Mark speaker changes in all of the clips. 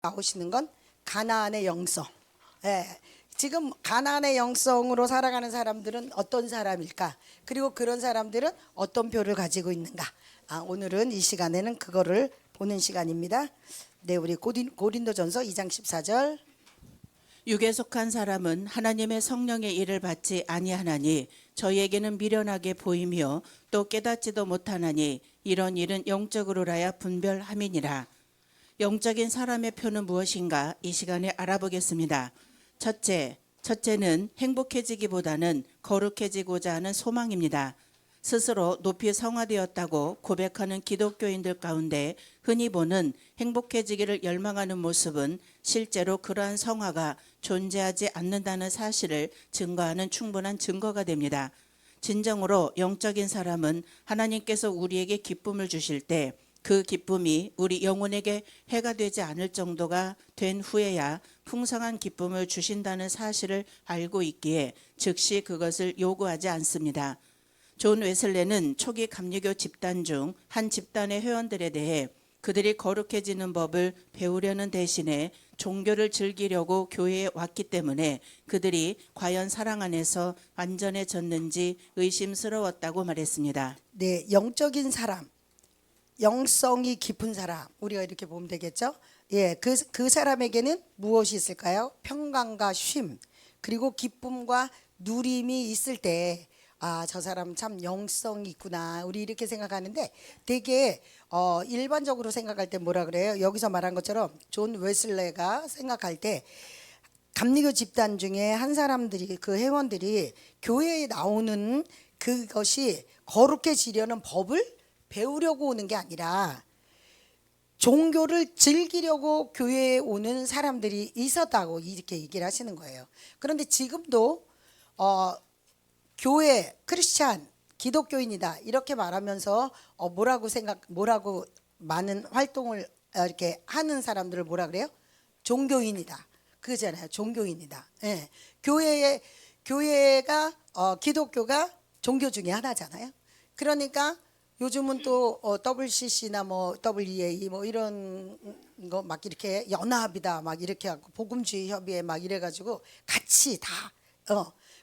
Speaker 1: 나오시는 건 가나안의 영성. 예, 지금 가나안의 영성으로 살아가는 사람들은 어떤 사람일까? 그리고 그런 사람들은 어떤 표를 가지고 있는가? 오늘은 이 시간에는 그거를 보는 시간입니다. 네, 우리 고린도전서 2장 14절.
Speaker 2: 육에 속한 사람은 하나님의 성령의 일을 받지 아니하나니 저희에게는 미련하게 보이며 또 깨닫지도 못하나니 이런 일은 영적으로라야 분별함이니라. 영적인 사람의 표는 무엇인가 이 시간에 알아보겠습니다. 첫째는 행복해지기보다는 거룩해지고자 하는 소망입니다. 스스로 높이 성화되었다고 고백하는 기독교인들 가운데 흔히 보는 행복해지기를 열망하는 모습은 실제로 그러한 성화가 존재하지 않는다는 사실을 증거하는 충분한 증거가 됩니다. 진정으로 영적인 사람은 하나님께서 우리에게 기쁨을 주실 때 그 기쁨이 우리 영혼에게 해가 되지 않을 정도가 된 후에야 풍성한 기쁨을 주신다는 사실을 알고 있기에 즉시 그것을 요구하지 않습니다. 존 웨슬레는 초기 감리교 집단 중 한 집단의 회원들에 대해 그들이 거룩해지는 법을 배우려는 대신에 종교를 즐기려고 교회에 왔기 때문에 그들이 과연 사랑 안에서 완전해졌는지 의심스러웠다고 말했습니다.
Speaker 1: 네, 영적인 사람, 영성이 깊은 사람, 우리가 이렇게 보면 되겠죠? 예, 그 사람에게는 무엇이 있을까요? 평강과 쉼, 그리고 기쁨과 누림이 있을 때, 저 사람 참 영성이 있구나. 우리 이렇게 생각하는데 되게 일반적으로 생각할 때 뭐라 그래요? 여기서 말한 것처럼 존 웨슬레가 생각할 때 감리교 집단 중에 한 사람들이, 그 회원들이 교회에 나오는 그것이 거룩해지려는 법을 배우려고 오는 게 아니라 종교를 즐기려고 교회에 오는 사람들이 있었다고 이렇게 얘기를 하시는 거예요. 그런데 지금도 교회 크리스찬 기독교인이다 이렇게 말하면서 뭐라고 많은 활동을 이렇게 하는 사람들을 뭐라 그래요? 종교인이다. 그거잖아요. 종교인이다. 예. 교회가 기독교가 종교 중에 하나잖아요. 그러니까 요즘은 또 WCC나 뭐 WEA 뭐 이런 거 막 이렇게 연합이다 막 이렇게 하고 복음주의 협의회 막 이래가지고 같이 다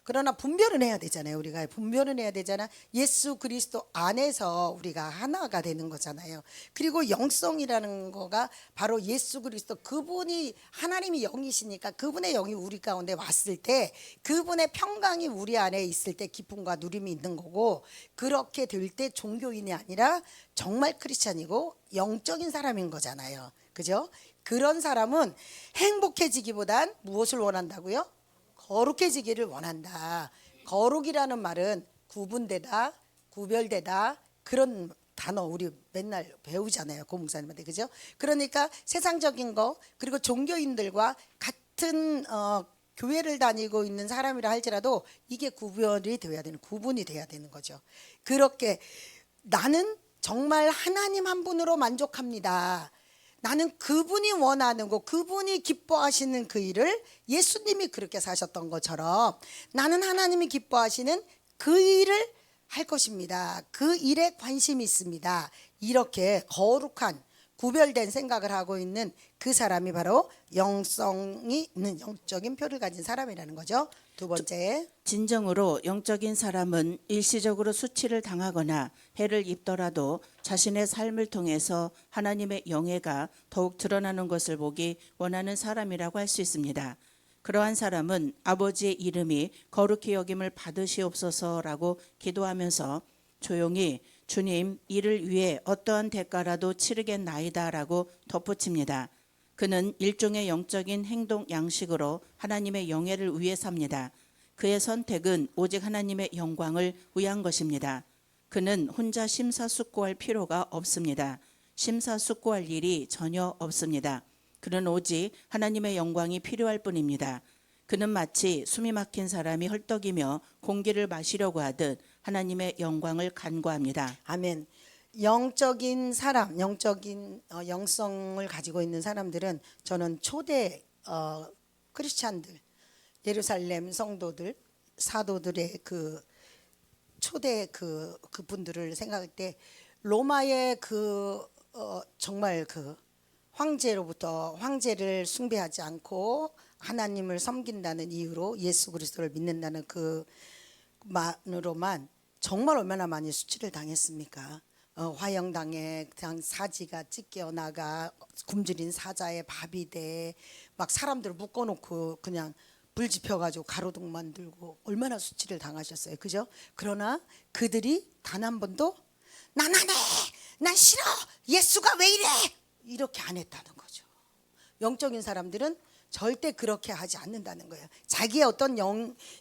Speaker 1: 그러나 분별은 해야 되잖아요. 우리가 분별은 해야 되잖아. 예수 그리스도 안에서 우리가 하나가 되는 거잖아요. 그리고 영성이라는 거가 바로 예수 그리스도, 그분이 하나님이 영이시니까 그분의 영이 우리 가운데 왔을 때 그분의 평강이 우리 안에 있을 때 기쁨과 누림이 있는 거고, 그렇게 될 때 종교인이 아니라 정말 크리스찬이고 영적인 사람인 거잖아요. 그죠? 그런 사람은 행복해지기보단 무엇을 원한다고요? 거룩해지기를 원한다. 거룩이라는 말은 구분되다, 구별되다, 그런 단어 우리 맨날 배우잖아요. 고목사님한테. 그죠? 그러니까 세상적인 거, 그리고 종교인들과 같은 교회를 다니고 있는 사람이라 할지라도 이게 구분이 돼야 되는 거죠. 그렇게 나는 정말 하나님 한 분으로 만족합니다. 나는 그분이 원하는 거, 그분이 기뻐하시는 그 일을 예수님이 그렇게 사셨던 것처럼 나는 하나님이 기뻐하시는 그 일을 할 것입니다. 그 일에 관심이 있습니다. 이렇게 거룩한 구별된 생각을 하고 있는 그 사람이 바로 영성이 있는 영적인 표를 가진 사람이라는 거죠. 두 번째,
Speaker 2: 진정으로 영적인 사람은 일시적으로 수치를 당하거나 해를 입더라도 자신의 삶을 통해서 하나님의 영예가 더욱 드러나는 것을 보기 원하는 사람이라고 할 수 있습니다. 그러한 사람은 아버지의 이름이 거룩히 여김을 받으시옵소서라고 기도하면서 조용히 주님, 이를 위해 어떠한 대가라도 치르겠나이다라고 덧붙입니다. 그는 일종의 영적인 행동 양식으로 하나님의 영예를 위해 삽니다. 그의 선택은 오직 하나님의 영광을 위한 것입니다. 그는 혼자 심사숙고할 필요가 없습니다. 심사숙고할 일이 전혀 없습니다. 그는 오직 하나님의 영광이 필요할 뿐입니다. 그는 마치 숨이 막힌 사람이 헐떡이며 공기를 마시려고 하듯 하나님의 영광을 간구합니다.
Speaker 1: 아멘. 영적인 사람, 영적인 영성을 가지고 있는 사람들은 저는 초대 크리스찬들, 예루살렘 성도들, 사도들의 그 초대 그분들을 생각할 때 로마의 정말 그 황제를 숭배하지 않고 하나님을 섬긴다는 이유로 예수 그리스도를 믿는다는 그 만으로만 정말 얼마나 많이 수치를 당했습니까? 화형당에 그냥 사지가 찢겨 나가, 굶주린 사자의 밥이 돼, 막 사람들 묶어놓고 그냥 불 지펴가지고 가로등 만들고 얼마나 수치를 당하셨어요, 그죠? 그러나 그들이 단 한 번도 난 안 해, 난 싫어, 예수가 왜 이래, 이렇게 안 했다는 거죠. 영적인 사람들은 절대 그렇게 하지 않는다는 거예요. 자기의 어떤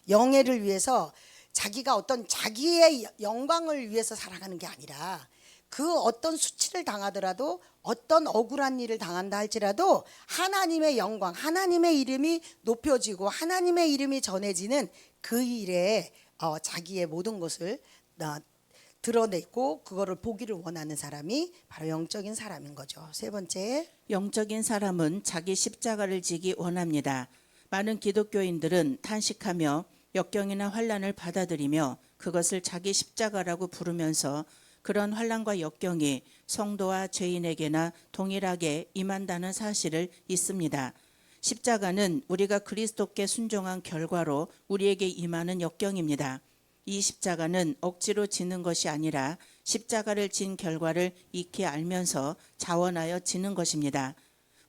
Speaker 1: 영예를 위해서, 자기가 어떤 자기의 영광을 위해서 살아가는 게 아니라, 그 어떤 수치를 당하더라도, 어떤 억울한 일을 당한다 할지라도 하나님의 영광, 하나님의 이름이 높여지고 하나님의 이름이 전해지는 그 일에 자기의 모든 것을 드러내고 그거를 보기를 원하는 사람이 바로 영적인 사람인 거죠. 세 번째,
Speaker 2: 영적인 사람은 자기 십자가를 지기 원합니다. 많은 기독교인들은 탄식하며 역경이나 환난을 받아들이며 그것을 자기 십자가라고 부르면서 그런 환난과 역경이 성도와 죄인에게나 동일하게 임한다는 사실을 잊습니다. 십자가는 우리가 그리스도께 순종한 결과로 우리에게 임하는 역경입니다. 이 십자가는 억지로 지는 것이 아니라 십자가를 진 결과를 익히 알면서 자원하여 지는 것입니다.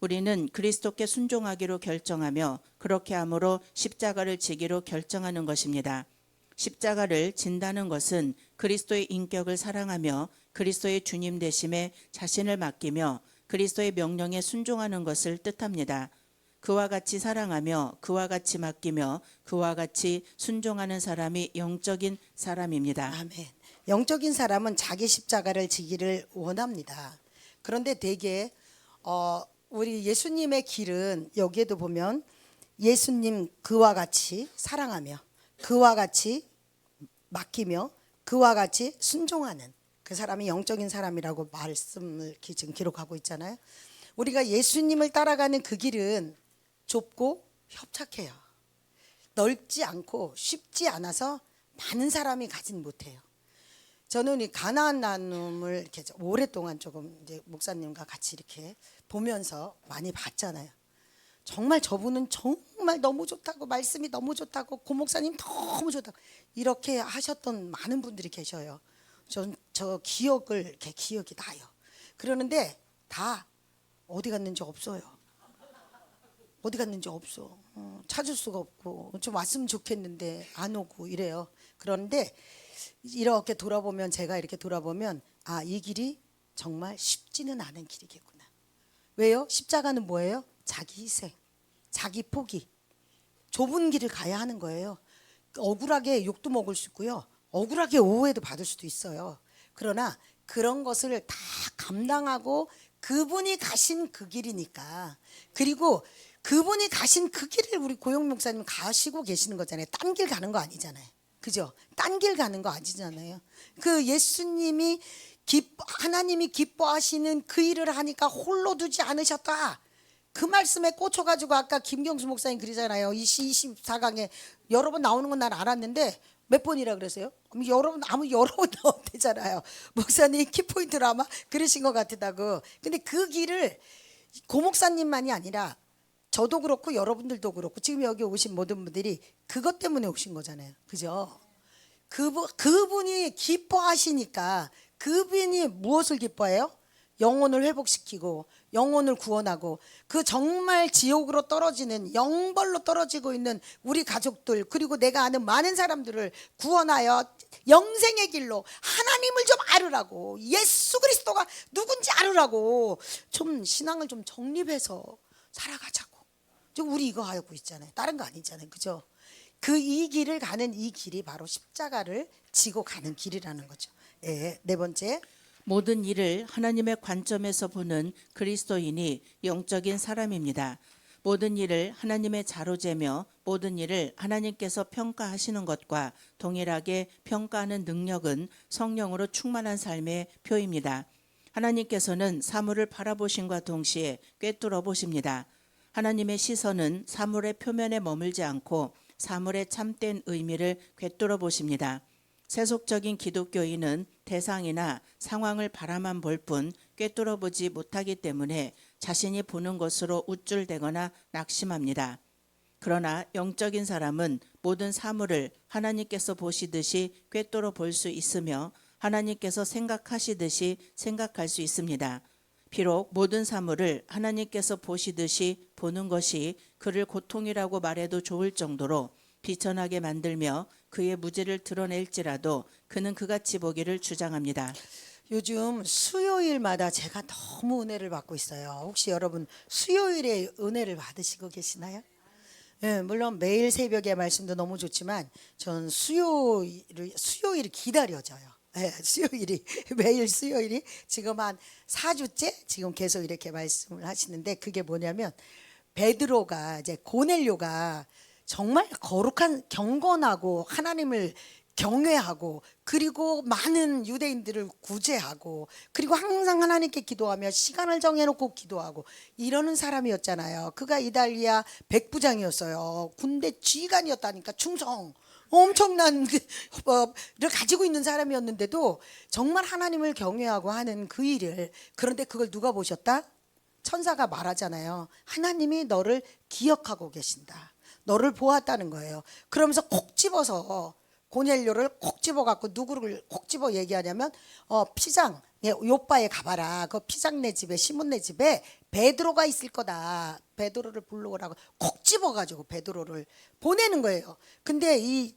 Speaker 2: 우리는 그리스도께 순종하기로 결정하며 그렇게 함으로 십자가를 지기로 결정하는 것입니다. 십자가를 진다는 것은 그리스도의 인격을 사랑하며 그리스도의 주님 되심에 자신을 맡기며 그리스도의 명령에 순종하는 것을 뜻합니다. 그와 같이 사랑하며 그와 같이 맡기며 그와 같이 순종하는 사람이 영적인 사람입니다.
Speaker 1: 아멘. 영적인 사람은 자기 십자가를 지기를 원합니다. 그런데 대개 우리 예수님의 길은 여기에도 보면 예수님 그와 같이 사랑하며 그와 같이 맡기며 그와 같이 순종하는 그 사람이 영적인 사람이라고 말씀을 지금 기록하고 있잖아요. 우리가 예수님을 따라가는 그 길은 좁고 협착해요. 넓지 않고 쉽지 않아서 많은 사람이 가진 못해요. 저는 이 가나안 나눔을 이렇게 오랫동안 조금 이제 목사님과 같이 이렇게 보면서 많이 봤잖아요. 정말 저분은 정말 너무 좋다고, 말씀이 너무 좋다고, 고 목사님 너무 좋다고 이렇게 하셨던 많은 분들이 계셔요. 저 기억이 나요. 그러는데 다 어디 갔는지 없어요. 어디 갔는지 없어. 찾을 수가 없고 좀 왔으면 좋겠는데 안 오고 이래요. 그런데 이렇게 돌아보면, 제가 이렇게 돌아보면 이 길이 정말 쉽지는 않은 길이겠구나. 왜요? 십자가는 뭐예요? 자기 희생, 자기 포기, 좁은 길을 가야 하는 거예요. 억울하게 욕도 먹을 수 있고요, 억울하게 오해도 받을 수도 있어요. 그러나 그런 것을 다 감당하고 그분이 가신 그 길이니까, 그리고 그분이 가신 그 길을 우리 고용 목사님 가시고 계시는 거잖아요. 딴 길 가는 거 아니잖아요. 그죠? 딴 길 가는 거 아니잖아요. 그 예수님이 하나님이 기뻐하시는 그 일을 하니까 홀로 두지 않으셨다. 그 말씀에 꽂혀가지고 아까 김경수 목사님 그러잖아요. 24강에 여러 번 나오는 건 난 알았는데 몇 번이라 그랬어요? 여러 번 나온대잖아요. 목사님 키포인트로 아마 그러신 것 같다고. 근데 그 길을 고 목사님만이 아니라 저도 그렇고 여러분들도 그렇고 지금 여기 오신 모든 분들이 그것 때문에 오신 거잖아요. 그죠? 그분이 기뻐하시니까. 그분이 무엇을 기뻐해요? 영혼을 회복시키고 영혼을 구원하고 그 정말 지옥으로 떨어지는, 영벌로 떨어지고 있는 우리 가족들, 그리고 내가 아는 많은 사람들을 구원하여 영생의 길로 하나님을 좀 알으라고, 예수 그리스도가 누군지 알으라고 좀 신앙을 좀 정립해서 살아가자고. 지금 우리 이거 하고 있잖아요. 다른 거 아니잖아요. 그죠? 이 길을 가는 이 길이 바로 십자가를 지고 가는 길이라는 거죠. 네 번째,
Speaker 2: 모든 일을 하나님의 관점에서 보는 그리스도인이 영적인 사람입니다. 모든 일을 하나님의 자로 재며 모든 일을 하나님께서 평가하시는 것과 동일하게 평가하는 능력은 성령으로 충만한 삶의 표입니다. 하나님께서는 사물을 바라보심과 동시에 꿰뚫어 보십니다. 하나님의 시선은 사물의 표면에 머물지 않고 사물의 참된 의미를 꿰뚫어 보십니다. 세속적인 기독교인은 대상이나 상황을 바라만 볼 뿐 꿰뚫어 보지 못하기 때문에 자신이 보는 것으로 우쭐대거나 낙심합니다. 그러나 영적인 사람은 모든 사물을 하나님께서 보시듯이 꿰뚫어 볼 수 있으며 하나님께서 생각하시듯이 생각할 수 있습니다. 비록 모든 사물을 하나님께서 보시듯이 보는 것이 그를 고통이라고 말해도 좋을 정도로 비천하게 만들며 그의 무지를 드러낼지라도 그는 그같이 보기를 주장합니다.
Speaker 1: 요즘 수요일마다 제가 너무 은혜를 받고 있어요. 혹시 여러분 수요일에 은혜를 받으시고 계시나요? 예, 물론 매일 새벽에 말씀도 너무 좋지만 전 수요일이 기다려져요. 예, 수요일이 매일 수요일이 지금 한 4주째 지금 계속 이렇게 말씀을 하시는데 그게 뭐냐면 베드로가 이제 고넬료가 정말 거룩한 경건하고 하나님을 경외하고 그리고 많은 유대인들을 구제하고 그리고 항상 하나님께 기도하며 시간을 정해놓고 기도하고 이러는 사람이었잖아요. 그가 이달리아 백부장이었어요. 군대 지휘관이었다니까 충성 엄청난 를 가지고 있는 사람이었는데도 정말 하나님을 경외하고 하는 그 일을 그런데 그걸 누가 보셨다? 천사가 말하잖아요. 하나님이 너를 기억하고 계신다. 너를 보았다는 거예요. 그러면서 콕 집어서 고넬료를 콕 집어 갖고 누구를 콕 집어 얘기하냐면 피장 요빠에 가봐라. 그 피장네 집에 시몬네 집에 베드로가 있을 거다. 베드로를 불러오라고 콕 집어 가지고 베드로를 보내는 거예요. 근데 이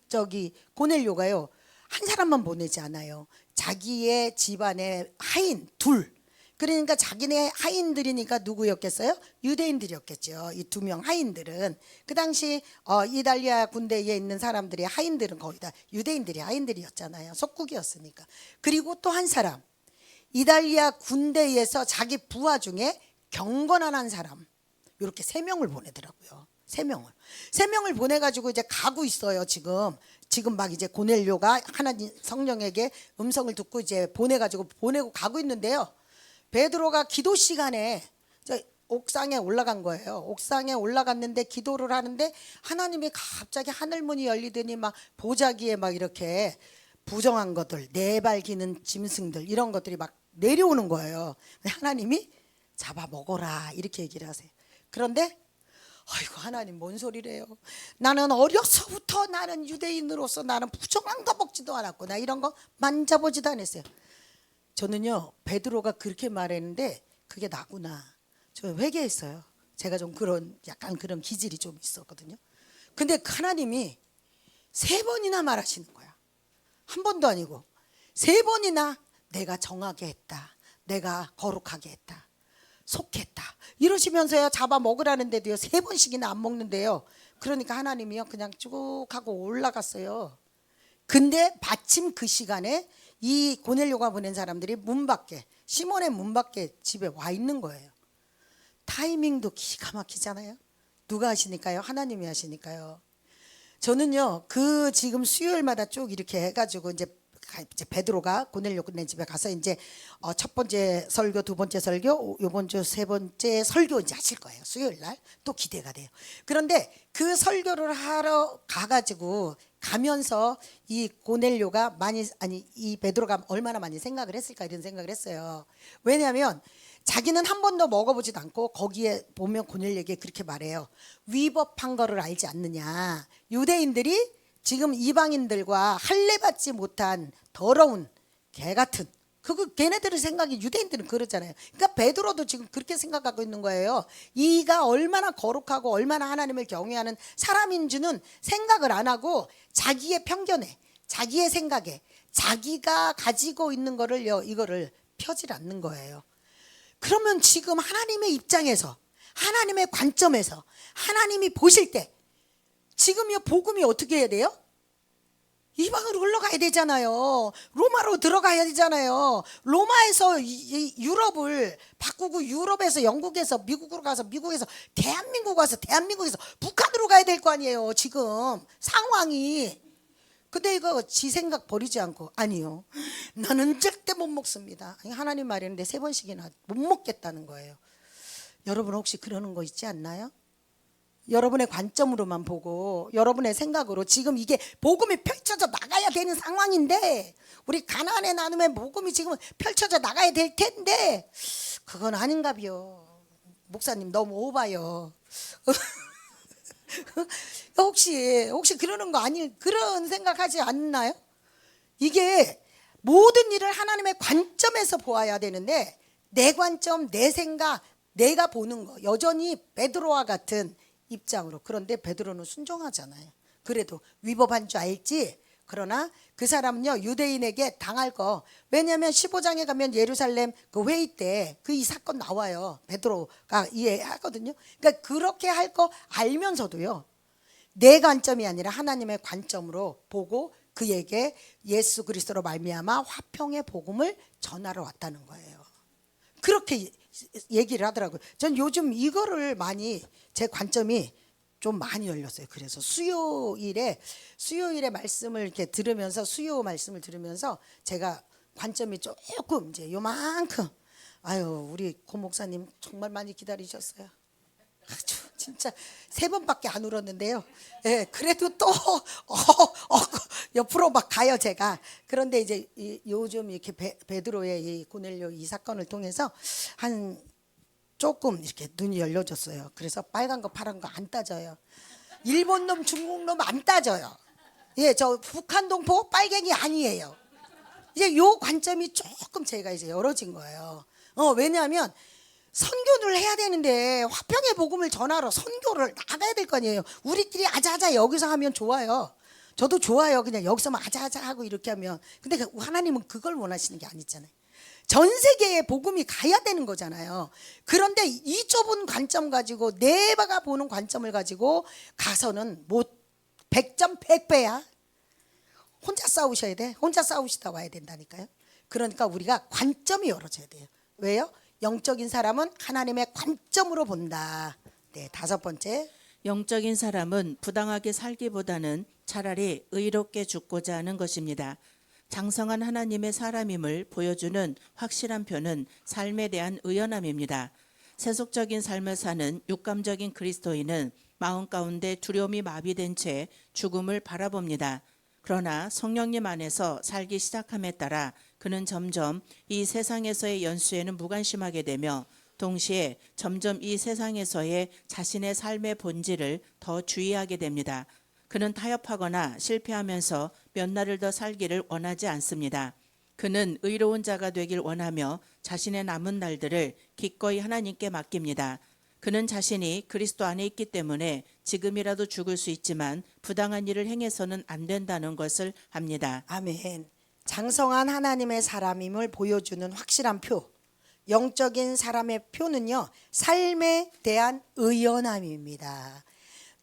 Speaker 1: 고넬료가요. 한 사람만 보내지 않아요. 자기의 집안의 하인 둘. 그러니까 자기네 하인들이니까 누구였겠어요? 유대인들이었겠죠. 이 2명 하인들은 그 당시 이달리아 군대에 있는 사람들이 하인들은 거의 다 유대인들이 하인들이었잖아요. 속국이었으니까. 그리고 또 한 사람 이달리아 군대에서 자기 부하 중에 경건한 한 사람 이렇게 3명을 보내더라고요. 3명을 보내가지고 이제 가고 있어요. 지금 막 이제 고넬료가 하나님 성령에게 음성을 듣고 이제 보내고 가고 있는데요. 베드로가 기도 시간에 옥상에 올라간 거예요. 옥상에 올라갔는데 기도를 하는데 하나님이 갑자기 하늘문이 열리더니 막 보자기에 막 이렇게 부정한 것들, 내발기는 짐승들 이런 것들이 막 내려오는 거예요. 하나님이 잡아 먹어라 이렇게 얘기를 하세요. 그런데 아이고 하나님 뭔 소리래요. 나는 어려서부터 나는 유대인으로서 나는 부정한 거 먹지도 않았고 나 이런 거 만져보지도 않았어요. 저는요 베드로가 그렇게 말했는데 그게 나구나. 저 회개했어요. 제가 좀 약간 그런 기질이 좀 있었거든요. 근데 하나님이 3번이나 말하시는 거야. 한 번도 아니고 3번이나 내가 정하게 했다. 내가 거룩하게 했다. 속했다. 이러시면서요 잡아 먹으라는데도요 3번씩이나 안 먹는데요. 그러니까 하나님이요 그냥 쭉 하고 올라갔어요. 근데 마침 그 시간에 이 고넬료가 보낸 사람들이 시몬의 문 밖에 집에 와 있는 거예요. 타이밍도 기가 막히잖아요. 누가 하시니까요? 하나님이 하시니까요. 저는요 지금 수요일마다 쭉 이렇게 해가지고 이제 베드로가 고넬료네 집에 가서 이제 첫 번째 설교, 두 번째 설교, 요번 주 세 번째 설교 이제 하실 거예요. 수요일 날 또 기대가 돼요. 그런데 그 설교를 하러 가가지고 가면서 이 고넬료가 이 베드로가 얼마나 많이 생각을 했을까 이런 생각을 했어요. 왜냐하면 자기는 한 번도 먹어보지도 않고 거기에 보면 고넬료에게 그렇게 말해요. 위법한 거를 알지 않느냐. 유대인들이 지금 이방인들과 할례받지 못한 더러운 개 같은 걔네들의 생각이 유대인들은 그러잖아요. 그러니까 베드로도 지금 그렇게 생각하고 있는 거예요. 이가 얼마나 거룩하고 얼마나 하나님을 경외하는 사람인 줄은 생각을 안 하고 자기의 편견에 자기의 생각에 자기가 가지고 있는 이거를 펴질 않는 거예요. 그러면 지금 하나님의 입장에서 하나님의 관점에서 하나님이 보실 때 지금 이 복음이 어떻게 해야 돼요? 이방으로 흘러가야 되잖아요. 로마로 들어가야 되잖아요. 로마에서 유럽을 바꾸고 유럽에서 영국에서 미국으로 가서 미국에서 대한민국 와서 대한민국에서 북한으로 가야 될 거 아니에요. 지금 상황이. 근데 이거 지 생각 버리지 않고 아니요. 나는 절대 못 먹습니다. 하나님 말이는데 3번씩이나 못 먹겠다는 거예요. 여러분 혹시 그러는 거 있지 않나요? 여러분의 관점으로만 보고 여러분의 생각으로 지금 이게 복음이 펼쳐져 나가야 되는 상황인데 우리 가나안의 나눔의 복음이 지금 펼쳐져 나가야 될 텐데 그건 아닌가비요. 목사님 너무 오바요. 혹시 그러는 거 아니 그런 생각하지 않나요? 이게 모든 일을 하나님의 관점에서 보아야 되는데 내 관점, 내 생각, 내가 보는 거 여전히 베드로와 같은 입장으로. 그런데 베드로는 순종하잖아요. 그래도 위법한 줄 알지. 그러나 그 사람은요 유대인에게 당할 거. 왜냐하면 15장에 가면 예루살렘 그 회의 때 그 이 사건 나와요. 베드로가 이해하거든요. 그러니까 그렇게 할 거 알면서도요 내 관점이 아니라 하나님의 관점으로 보고 그에게 예수 그리스도로 말미암아 화평의 복음을 전하러 왔다는 거예요. 그렇게 얘기를 하더라고요. 전 요즘 이거를 많이 제 관점이 좀 많이 열렸어요. 그래서 수요일에 말씀을 이렇게 들으면서 수요 말씀을 들으면서 제가 관점이 조금 이제 요만큼 아유 우리 고 목사님 정말 많이 기다리셨어요. 아주 진짜 3번밖에 안 울었는데요. 예, 그래도 또 옆으로 막 가요 제가. 그런데 이제 요즘 이렇게 베드로의 이 고넬료 이 사건을 통해서 한 조금 이렇게 눈이 열려졌어요. 그래서 빨간 거 파란 거 안 따져요. 일본 놈 중국 놈 안 따져요. 예, 저 북한 동포 빨갱이 아니에요. 이제 요 관점이 조금 제가 이제 열어진 거예요. 왜냐하면 선교를 해야 되는데 화평의 복음을 전하러 선교를 나가야 될 거 아니에요. 우리끼리 아자아자 여기서 하면 좋아요. 저도 좋아요. 그냥 여기서만 아자아자 하고 이렇게 하면. 근데 하나님은 그걸 원하시는 게 아니잖아요. 전 세계에 복음이 가야 되는 거잖아요. 그런데 이 좁은 관점 가지고 내가 보는 관점을 가지고 가서는 못 100점 100배야. 혼자 싸우셔야 돼. 혼자 싸우시다 와야 된다니까요. 그러니까 우리가 관점이 열어져야 돼요. 왜요? 영적인 사람은 하나님의 관점으로 본다. 네, 5번째.
Speaker 2: 영적인 사람은 부당하게 살기보다는 차라리 의롭게 죽고자 하는 것입니다. 장성한 하나님의 사람임을 보여주는 확실한 표는 삶에 대한 의연함입니다. 세속적인 삶을 사는 육감적인 그리스도인은 마음 가운데 두려움이 마비된 채 죽음을 바라봅니다. 그러나 성령님 안에서 살기 시작함에 따라 그는 점점 이 세상에서의 연수에는 무관심하게 되며 동시에 점점 이 세상에서의 자신의 삶의 본질을 더 주의하게 됩니다. 그는 타협하거나 실패하면서 몇 날을 더 살기를 원하지 않습니다. 그는 의로운 자가 되길 원하며 자신의 남은 날들을 기꺼이 하나님께 맡깁니다. 그는 자신이 그리스도 안에 있기 때문에 지금이라도 죽을 수 있지만 부당한 일을 행해서는 안 된다는 것을 압니다.
Speaker 1: 아멘. 장성한 하나님의 사람임을 보여주는 확실한 표. 영적인 사람의 표는요, 삶에 대한 의연함입니다.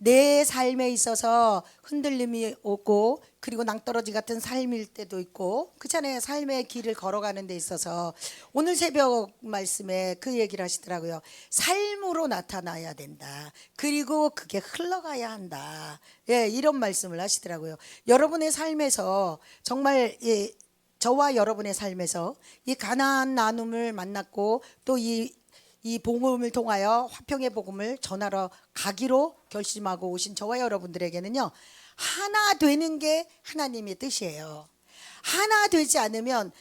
Speaker 1: 내 삶에 있어서 흔들림이 오고 그리고 낭떠러지 같은 삶일 때도 있고 그렇잖아요. 삶의 길을 걸어가는 데 있어서 오늘 새벽 말씀에 그 얘기를 하시더라고요. 삶으로 나타나야 된다. 그리고 그게 흘러가야 한다. 예, 이런 말씀을 하시더라고요. 여러분의 삶에서 정말 저와 여러분의 삶에서 이 가나안 나눔을 만났고 또 이 복음을 통하여 화평의 복음을 전하러 가기로 결심하고 오신 저와 여러분들에게는요, 하나 되는 게 하나님의 뜻이에요. 하나 되지 않으면요,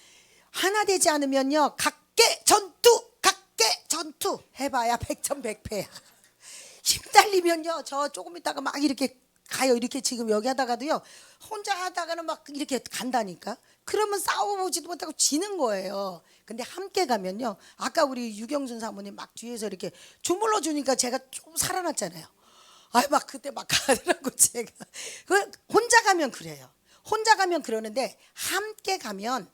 Speaker 1: 각계 전투 해봐야 100점 100패야. 힘달리면요, 저 조금 있다가 막 이렇게 가요. 이렇게 지금 여기 하다가도요, 혼자 하다가는 막 이렇게 간다니까. 그러면 싸워보지도 못하고 지는 거예요. 근데 함께 가면요, 아까 우리 유경순 사모님 막 뒤에서 이렇게 주물러 주니까 제가 좀 살아났잖아요. 막 그때 막 가더라고 제가. 혼자 가면 그래요. 혼자 가면 그러는데 함께 가면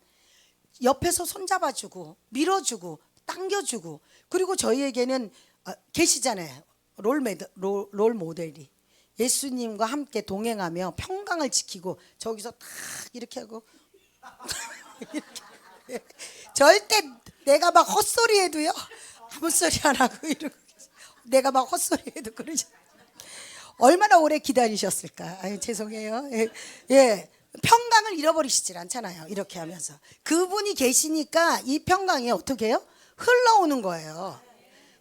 Speaker 1: 옆에서 손잡아주고 밀어주고 당겨주고, 그리고 저희에게는 계시잖아요. 롤 모델이 예수님과 함께 동행하며 평강을 지키고 저기서 딱 이렇게 하고 이렇게. 절대 내가 막 헛소리해도요 아무 소리 안 하고 이러고 내가 막 헛소리해도 그러죠. 얼마나 오래 기다리셨을까. 아유 죄송해요. 예. 평강을 잃어버리시질 않잖아요. 이렇게 하면서 그분이 계시니까 이 평강이 어떻게 해요? 흘러오는 거예요.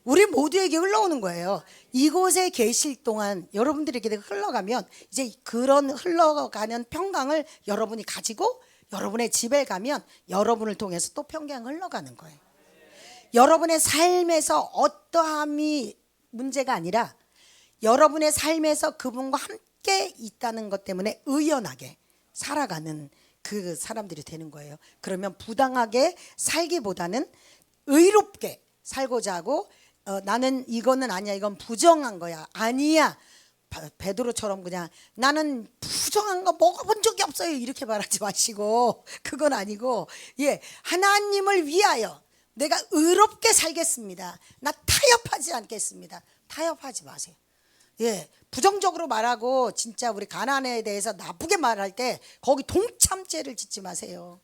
Speaker 1: 우리 모두에게 흘러오는 거예요. 이곳에 계실 동안 여러분들에게 흘러가면 이제 그런 흘러가는 평강을 여러분이 가지고 여러분의 집에 가면 여러분을 통해서 또 평강 흘러가는 거예요. 여러분의 삶에서 어떠함이 문제가 아니라 여러분의 삶에서 그분과 함께 있다는 것 때문에 의연하게 살아가는 그 사람들이 되는 거예요. 그러면 부당하게 살기보다는 의롭게 살고자 하고 나는 이거는 아니야, 이건 부정한 거야, 아니야, 베드로처럼 그냥 나는 부정한 거 먹어본 적이 없어요 이렇게 말하지 마시고, 그건 아니고, 예, 하나님을 위하여 내가 의롭게 살겠습니다, 나 타협하지 않겠습니다, 타협하지 마세요. 예, 부정적으로 말하고 진짜 우리 가난에 대해서 나쁘게 말할 때 거기 동참죄를 짓지 마세요.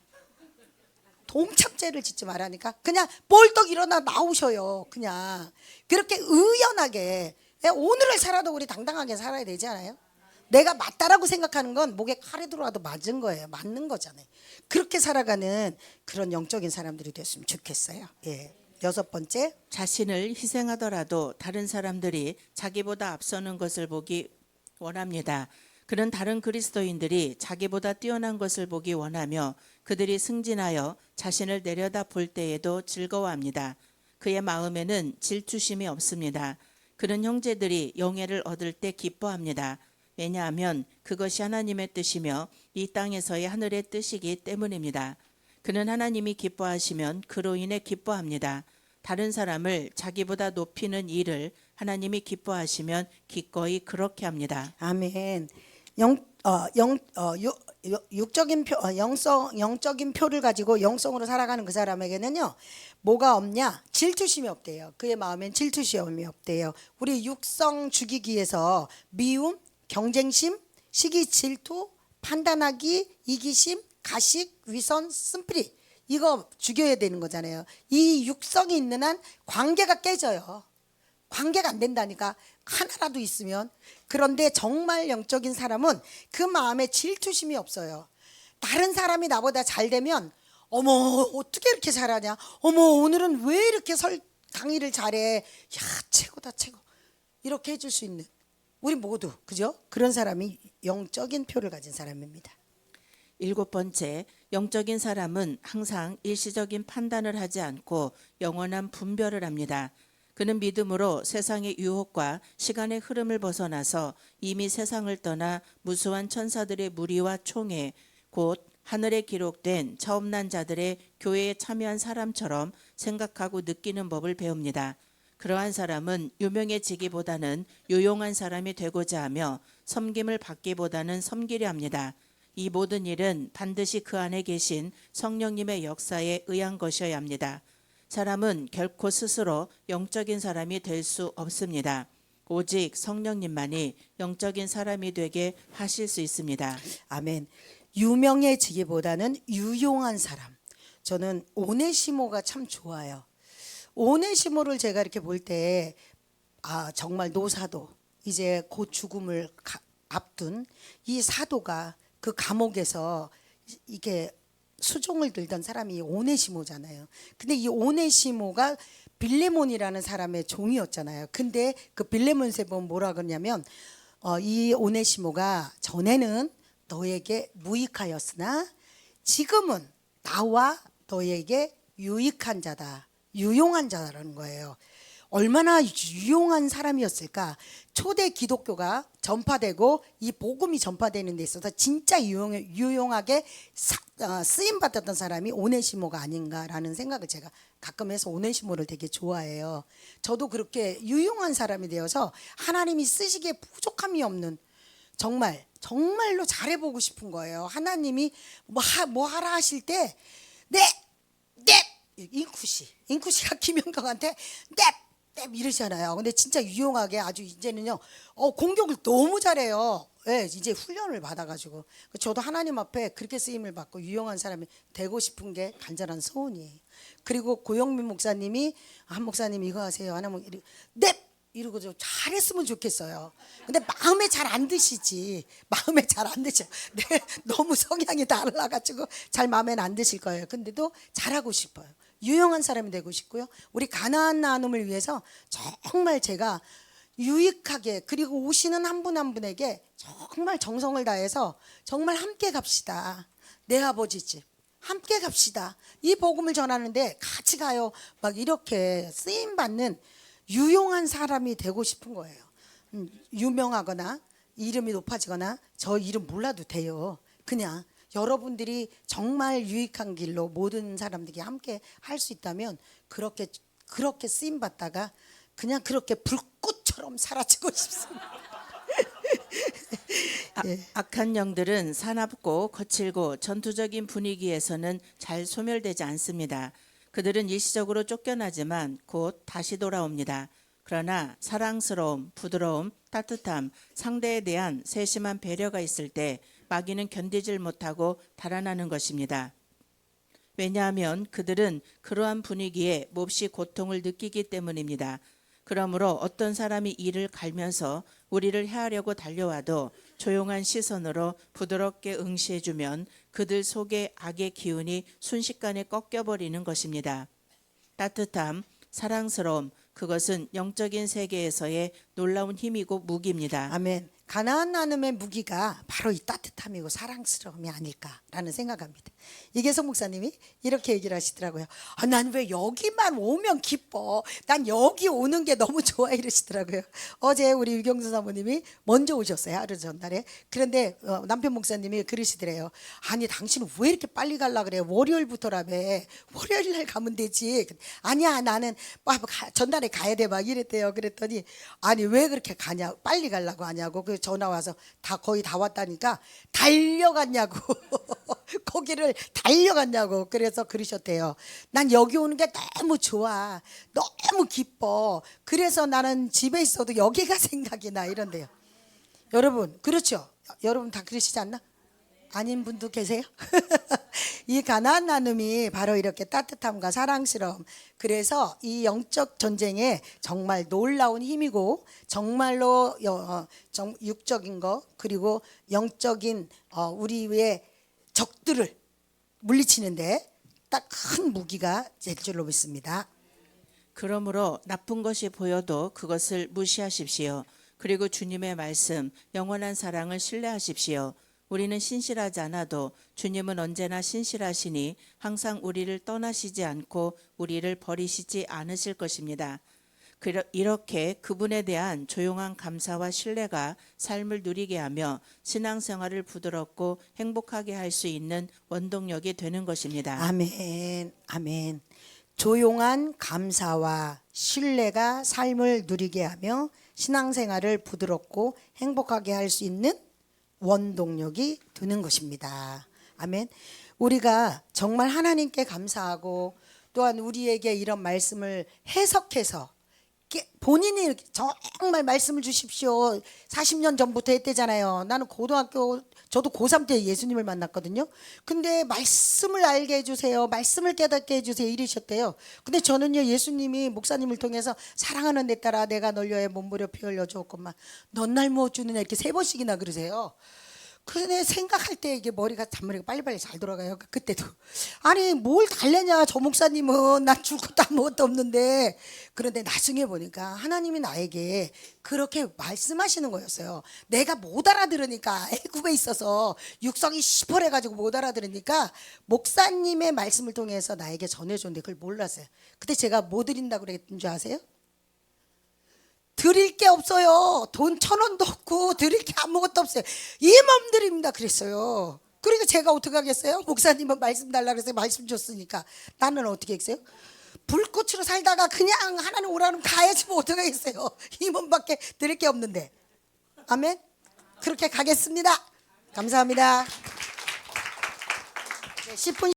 Speaker 1: 동참죄를 짓지 말라니까. 그냥 볼떡 일어나 나오셔요. 그냥 그렇게 의연하게, 오늘을 살아도 우리 당당하게 살아야 되지 않아요? 내가 맞다라고 생각하는 건 목에 칼이 들어와도 맞은 거예요. 맞는 거잖아요. 그렇게 살아가는 그런 영적인 사람들이 됐으면 좋겠어요. 예. 6번째,
Speaker 2: 자신을 희생하더라도 다른 사람들이 자기보다 앞서는 것을 보기 원합니다. 그는 다른 그리스도인들이 자기보다 뛰어난 것을 보기 원하며 그들이 승진하여 자신을 내려다 볼 때에도 즐거워합니다. 그의 마음에는 질투심이 없습니다. 그는 형제들이 영예를 얻을 때 기뻐합니다. 왜냐하면 그것이 하나님의 뜻이며 이 땅에서의 하늘의 뜻이기 때문입니다. 그는 하나님이 기뻐하시면 그로 인해 기뻐합니다. 다른 사람을 자기보다 높이는 일을 하나님이 기뻐하시면 기꺼이 그렇게 합니다.
Speaker 1: 아멘. 육적인 표, 영적인 표를 가지고 영성으로 살아가는 그 사람에게는요, 뭐가 없냐? 질투심이 없대요. 그의 마음엔 질투심이 없대요. 우리 육성 죽이기에서 미움, 경쟁심, 시기, 질투, 판단하기, 이기심, 가식, 위선, 쓴뿌리, 이거 죽여야 되는 거잖아요. 이 육성이 있는 한 관계가 깨져요. 관계가 안 된다니까, 하나라도 있으면. 그런데 정말 영적인 사람은 그 마음에 질투심이 없어요. 다른 사람이 나보다 잘 되면 어머 어떻게 이렇게 잘하냐, 어머 오늘은 왜 이렇게 강의를 잘해, 야 최고다 최고, 이렇게 해줄 수 있는 우리 모두, 그죠? 그런 사람이 영적인 표를 가진 사람입니다.
Speaker 2: 7번째, 영적인 사람은 항상 일시적인 판단을 하지 않고 영원한 분별을 합니다. 그는 믿음으로 세상의 유혹과 시간의 흐름을 벗어나서 이미 세상을 떠나 무수한 천사들의 무리와 총회, 곧 하늘에 기록된 처음난 자들의 교회에 참여한 사람처럼 생각하고 느끼는 법을 배웁니다. 그러한 사람은 유명해지기보다는 유용한 사람이 되고자 하며 섬김을 받기보다는 섬기려 합니다. 이 모든 일은 반드시 그 안에 계신 성령님의 역사에 의한 것이어야 합니다. 사람은 결코 스스로 영적인 사람이 될 수 없습니다. 오직 성령님만이 영적인 사람이 되게 하실 수 있습니다.
Speaker 1: 아멘. 유명해지기보다는 유용한 사람. 저는 오네시모가 참 좋아요. 오네시모를 제가 이렇게 볼 때, 정말 노사도, 이제 곧 죽음을 앞둔 이 사도가 그 감옥에서 이게 수종을 들던 사람이 오네시모잖아요. 근데 이 오네시모가 빌레몬이라는 사람의 종이었잖아요. 근데 그 빌레몬에 보면 뭐라 그러냐면, 이 오네시모가 전에는 너에게 무익하였으나 지금은 나와 너에게 유익한 자다, 유용한 자라는 거예요. 얼마나 유용한 사람이었을까. 초대 기독교가 전파되고 이 복음이 전파되는 데 있어서 진짜 유용하게 쓰임받았던 사람이 오네시모가 아닌가라는 생각을 제가 가끔 해서 오네시모를 되게 좋아해요. 저도 그렇게 유용한 사람이 되어서 하나님이 쓰시기에 부족함이 없는, 정말로 잘해보고 싶은 거예요. 하나님이 뭐 하라 하실 때 네 인쿠시가 김영경한테 네 이러잖아요. 근데 진짜 유용하게 아주 이제는요, 공격을 너무 잘해요. 예, 이제 훈련을 받아가지고. 저도 하나님 앞에 그렇게 쓰임을 받고 유용한 사람이 되고 싶은 게 간절한 소원이에요. 그리고 고영민 목사님이, 한 목사님 이거 하세요 하나면 네 이러고 좀 잘했으면 좋겠어요. 근데 마음에 잘 안 드시지. 마음에 잘 안 드셔. 네, 너무 성향이 달라가지고 잘 마음에 안 드실 거예요. 근데도 잘하고 싶어요. 유용한 사람이 되고 싶고요. 우리 가나안 나눔을 위해서 정말 제가 유익하게, 그리고 오시는 한 분 한 분에게 정말 정성을 다해서 정말 함께 갑시다. 내 아버지 집, 함께 갑시다. 이 복음을 전하는데 같이 가요. 막 이렇게 쓰임 받는 유용한 사람이 되고 싶은 거예요. 유명하거나 이름이 높아지거나 저 이름 몰라도 돼요. 그냥 여러분들이 정말 유익한 길로 모든 사람들이 함께 할 수 있다면 그렇게 쓰임 받다가 그냥 그렇게 불꽃처럼 사라지고 싶습니다.
Speaker 2: 악한 영들은 사납고 거칠고 전투적인 분위기에서는 잘 소멸되지 않습니다. 그들은 일시적으로 쫓겨나지만 곧 다시 돌아옵니다. 그러나 사랑스러움, 부드러움, 따뜻함, 상대에 대한 세심한 배려가 있을 때 마귀는 견디질 못하고 달아나는 것입니다. 왜냐하면 그들은 그러한 분위기에 몹시 고통을 느끼기 때문입니다. 그러므로 어떤 사람이 이를 갈면서 우리를 해하려고 달려와도 조용한 시선으로 부드럽게 응시해주면 그들 속의 악의 기운이 순식간에 꺾여버리는 것입니다. 따뜻함, 사랑스러움, 그것은 영적인 세계에서의 놀라운 힘이고 무기입니다.
Speaker 1: 아멘. 가나안 나눔의 무기가 바로 이 따뜻함이고 사랑스러움이 아닐까라는 생각합니다. 이계성 목사님이 이렇게 얘기를 하시더라고요. 난 왜 여기만 오면 기뻐. 난 여기 오는 게 너무 좋아 이러시더라고요. 어제 우리 유경수 사모님이 먼저 오셨어요. 하루 전날에. 그런데 남편 목사님이 그러시더래요. 아니 당신은 왜 이렇게 빨리 가려고 그래요. 월요일부터라며. 월요일 날 가면 되지. 아니야 나는 전날에 가야 돼 막 이랬대요. 그랬더니 아니 왜 그렇게 가냐 빨리 가려고 하냐고. 그 전화 와서 거의 다 왔다니까 달려갔냐고. 거기를 달려갔냐고. 그래서 그러셨대요. 난 여기 오는 게 너무 좋아. 너무 기뻐. 그래서 나는 집에 있어도 여기가 생각이 나 이런데요. 여러분 그렇죠? 여러분 다 그러시지 않나? 아닌 분도 계세요? 이 가나안 나눔이 바로 이렇게 따뜻함과 사랑스러움. 그래서 이 영적 전쟁에 정말 놀라운 힘이고 정말로 육적인 거 그리고 영적인 우리의 적들을 물리치는데 딱 큰 무기가 될 줄로 믿습니다.
Speaker 2: 그러므로 나쁜 것이 보여도 그것을 무시하십시오. 그리고 주님의 말씀, 영원한 사랑을 신뢰하십시오. 우리는 신실하지 않아도 주님은 언제나 신실하시니 항상 우리를 떠나시지 않고 우리를 버리시지 않으실 것입니다. 이렇게 그분에 대한 조용한 감사와 신뢰가 삶을 누리게 하며 신앙생활을 부드럽고 행복하게 할 수 있는 원동력이 되는 것입니다.
Speaker 1: 아멘. 아멘. 조용한 감사와 신뢰가 삶을 누리게 하며 신앙생활을 부드럽고 행복하게 할 수 있는 원동력이 되는 것입니다. 아멘. 우리가 정말 하나님께 감사하고 또한 우리에게 이런 말씀을 해석해서 본인이 정말 말씀을 주십시오. 40년 전부터 했대잖아요. 나는 저도 고3 때 예수님을 만났거든요. 근데 말씀을 알게 해주세요. 말씀을 깨닫게 해주세요. 이러셨대요. 근데 저는요, 예수님이 목사님을 통해서 사랑하는 내 딸아, 내가 널 위하여 몸부려 피 흘려 주었건만 넌 날 무엇 주느냐 이렇게 3번씩이나 그러세요. 근데 생각할 때 이게 잔머리가 빨리빨리 잘 돌아가요. 그때도 아니 뭘 달래냐 저 목사님은 난 줄 것도 아무것도 없는데. 그런데 나중에 보니까 하나님이 나에게 그렇게 말씀하시는 거였어요. 내가 못 알아들으니까 애굽에 있어서 육성이 시퍼래가지고 못 알아들으니까 목사님의 말씀을 통해서 나에게 전해줬는데 그걸 몰랐어요. 그때 제가 뭐 드린다고 그랬던 줄 아세요? 드릴 게 없어요. 돈 1,000원도 없고 드릴 게 아무것도 없어요. 이 몸 드립니다 그랬어요. 그러니까 제가 어떻게 하겠어요? 목사님은 말씀 달라고 해서 말씀 줬으니까 나는 어떻게 했어요? 불꽃으로 살다가 그냥 하나님 오라면 가야지 뭐 어떻게 하겠어요? 이 몸밖에 드릴 게 없는데. 아멘. 그렇게 가겠습니다. 감사합니다. 10분